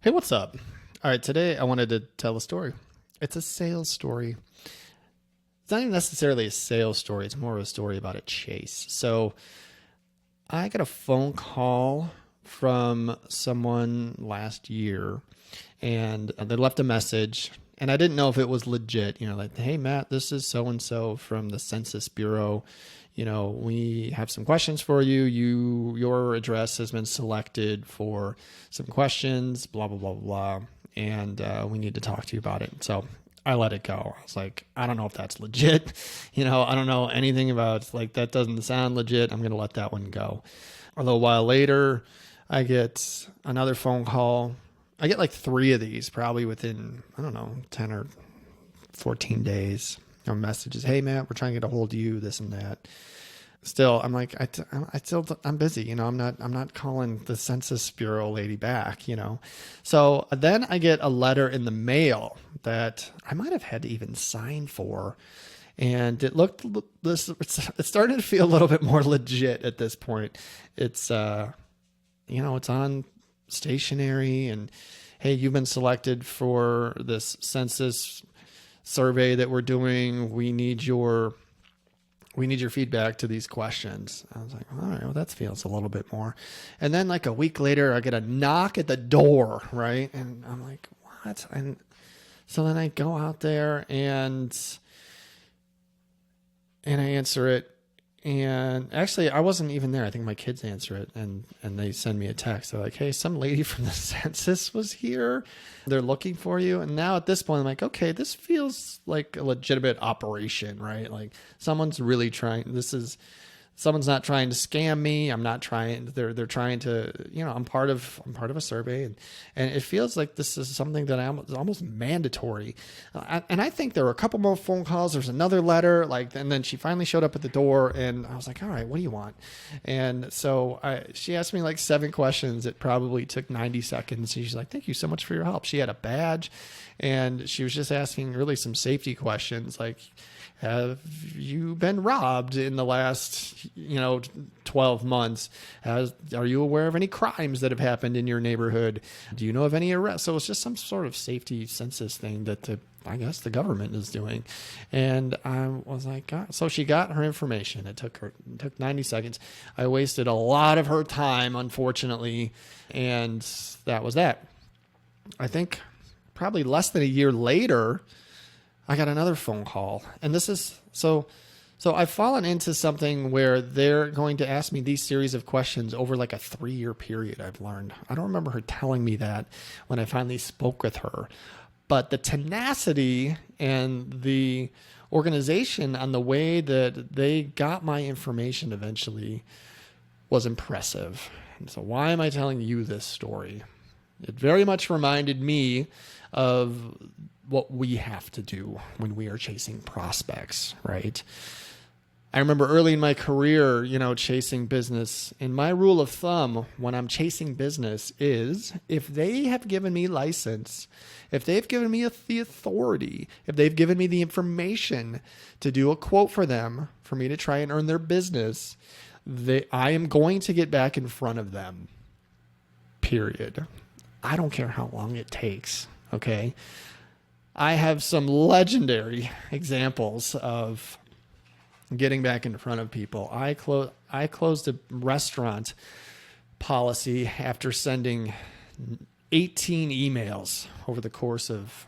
Hey, what's up? All right, today I wanted to tell a story. It's a sales story. It's not even necessarily a sales story, it's more of a story about a chase. So I got a phone call from someone last year, and they left a message. And I didn't know if it was legit, like, hey, Matt, this is so and so from the Census Bureau. We have some questions for you. Your address has been selected for some questions, blah, blah, blah, blah. And we need to talk to you about it. So I let it go. I was like, I don't know if that's legit. I don't know anything about, like, that doesn't sound legit. I'm going to let that one go. A little while later, I get another phone call. I get like 3 of these probably within, 10 or 14 days. Messages, hey, Matt, we're trying to get a hold of you, this and that. Still, I'm like, I'm busy. I'm not calling the Census Bureau lady back, So then I get a letter in the mail that I might have had to even sign for. And it started to feel a little bit more legit at this point. It's, it's on stationery, and hey, you've been selected for this census survey that we're doing. We need your feedback to these questions. I was like, all right, well, that feels a little bit more. And then like a week later, I get a knock at the door, right? And I'm like, what? And so then I go out there and I answer it. And actually, I wasn't even there. I think my kids answer it, and they send me a text. They're like, hey, some lady from the census was here. They're looking for you. And now at this point, I'm like, okay, this feels like a legitimate operation, right? Like someone's really trying. Someone's not trying to scam me. I'm not trying. They're trying to, I'm part of a survey, and it feels like this is something that is almost mandatory. And I think there were a couple more phone calls. There's another letter, and then she finally showed up at the door, and I was like, all right, what do you want? And so she asked me like 7 questions. It probably took 90 seconds. She's like, thank you so much for your help. She had a badge, and she was just asking really some safety questions like, have you been robbed in the last, 12 months? Are you aware of any crimes that have happened in your neighborhood? Do you know of any arrests? So it's just some sort of safety census thing that I guess the government is doing. And I was like, God. So she got her information. It took 90 seconds. I wasted a lot of her time, unfortunately. And that was that. I think probably less than a year later, I got another phone call, and this is so I've fallen into something where they're going to ask me these series of questions over like a 3-year period. I've learned. I don't remember her telling me that when I finally spoke with her, but the tenacity and the organization on the way that they got my information eventually was impressive. And so why am I telling you this story? It very much reminded me of what we have to do when we are chasing prospects, right? I remember early in my career, chasing business. And my rule of thumb when I'm chasing business is if they have given me license, if they've given me the authority, if they've given me the information to do a quote for them, for me to try and earn their business, I am going to get back in front of them, period. I don't care how long it takes, okay? I have some legendary examples of getting back in front of people. I closed a restaurant policy after sending 18 emails over the course of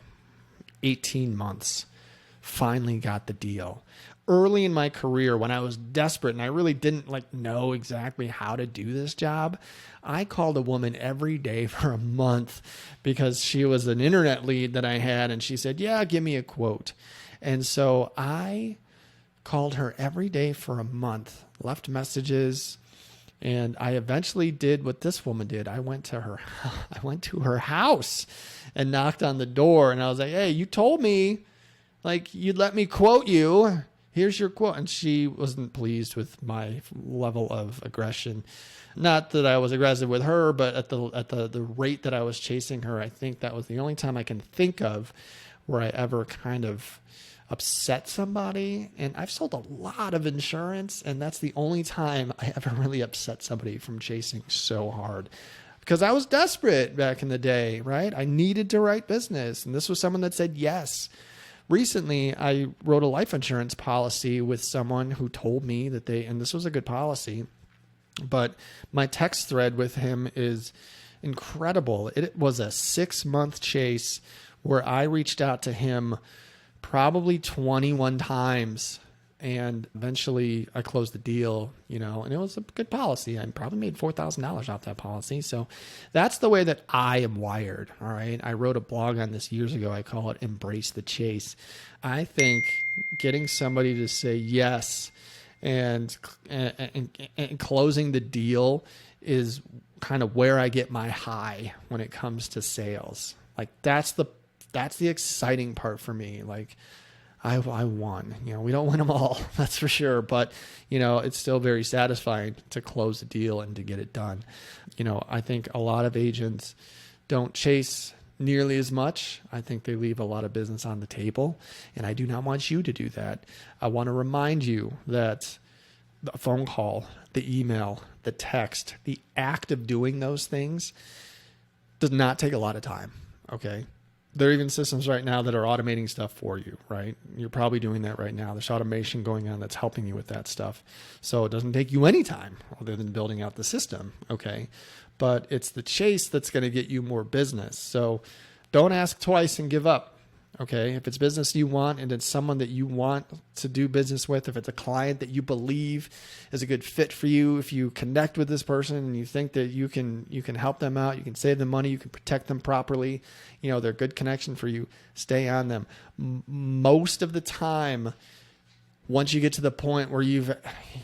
18 months. Finally got the deal. Early in my career, when I was desperate and I really didn't know exactly how to do this job, I called a woman every day for a month because she was an internet lead that I had, and she said, yeah, give me a quote. And so I called her every day for a month, left messages, and I eventually did what this woman did. I went to her house and knocked on the door, and I was like, hey, you told me you'd let me quote you. Here's your quote. And she wasn't pleased with my level of aggression. Not that I was aggressive with her, but at the rate that I was chasing her, I think that was the only time I can think of where I ever kind of upset somebody. And I've sold a lot of insurance, and that's the only time I ever really upset somebody from chasing so hard. because I was desperate back in the day, right? I needed to write business. And this was someone that said yes. Recently, I wrote a life insurance policy with someone who told me that and this was a good policy, but my text thread with him is incredible. It was a 6-month chase where I reached out to him probably 21 times. And eventually I closed the deal, and it was a good policy. I probably made $4,000 off that policy. So that's the way that I am wired. All right. I wrote a blog on this years ago. I call it Embrace the Chase. I think getting somebody to say yes and closing the deal is kind of where I get my high when it comes to sales. Like that's the exciting part for me. Like, I won. We don't win them all, that's for sure. But, it's still very satisfying to close the deal and to get it done. I think a lot of agents don't chase nearly as much. I think they leave a lot of business on the table. And I do not want you to do that. I want to remind you that the phone call, the email, the text, the act of doing those things does not take a lot of time. Okay. There are even systems right now that are automating stuff for you, right? You're probably doing that right now. There's automation going on that's helping you with that stuff. So it doesn't take you any time other than building out the system, okay? But it's the chase that's going to get you more business. So don't ask twice and give up, okay? If it's business you want and it's someone that you want to do business with, if it's a client that you believe is a good fit for you, if you connect with this person and you think that you can help them out, you can save them money, you can protect them properly, they're a good connection for you, stay on them. Most of the time, once you get to the point where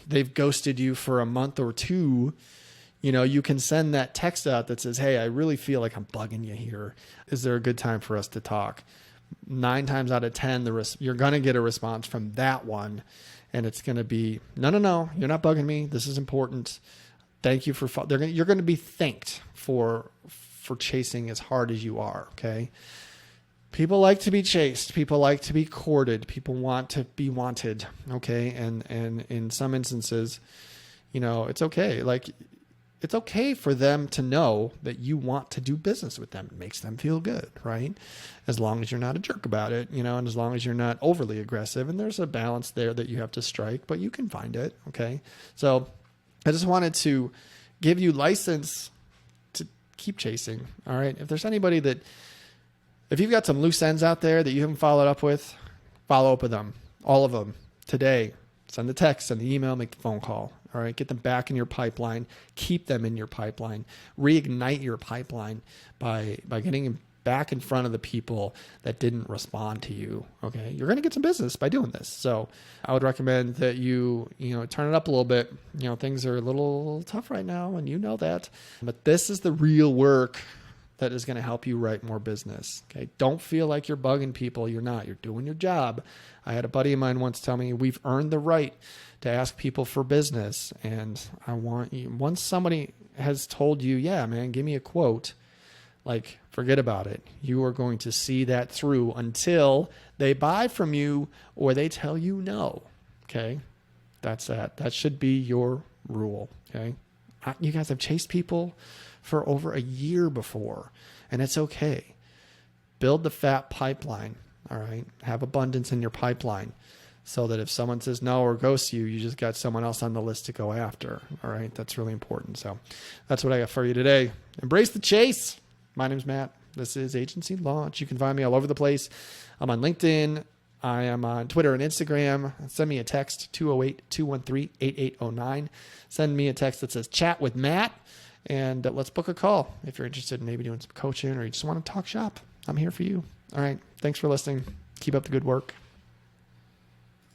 they've ghosted you for a month or two, you can send that text out that says, hey, I really feel like I'm bugging you here. Is there a good time for us to talk? 9 times out of 10, you're going to get a response from that one. And it's going to be, no, you're not bugging me. This is important. Thank you you're going to be thanked for chasing as hard as you are. Okay. People like to be chased. People like to be courted. People want to be wanted. Okay. And in some instances, it's okay. Like, it's okay for them to know that you want to do business with them. It makes them feel good, right? As long as you're not a jerk about it, and as long as you're not overly aggressive. And there's a balance there that you have to strike, but you can find it, okay? So I just wanted to give you license to keep chasing, all right? If there's anybody if you've got some loose ends out there that you haven't followed up with, follow up with them, all of them, today. Send the text, send the email, make the phone call. All right. Get them back in your pipeline. Keep them in your pipeline. Reignite your pipeline by getting them back in front of the people that didn't respond to you. Okay. You're going to get some business by doing this. So I would recommend that you turn it up a little bit. Things are a little tough right now and you know that, but this is the real work that is going to help you write more business. Okay. Don't feel like you're bugging people. You're not. You're doing your job. I had a buddy of mine once tell me we've earned the right to ask people for business. And I want you, once somebody has told you, yeah, man, give me a quote, like, forget about it. You are going to see that through until they buy from you or they tell you no. Okay. That's that. That should be your rule. Okay. You guys have chased people for over a year before, and it's okay. Build the fat pipeline. All right. Have abundance in your pipeline so that if someone says no or ghosts you, you just got someone else on the list to go after. All right. That's really important. So that's what I got for you today. Embrace the chase. My name's Matt. This is Agency Launch. You can find me all over the place. I'm on LinkedIn. I am on Twitter and Instagram. Send me a text, 208-213-8809. Send me a text that says chat with Matt, and let's book a call if you're interested in maybe doing some coaching or you just want to talk shop. I'm here for you. All right. Thanks for listening. Keep up the good work.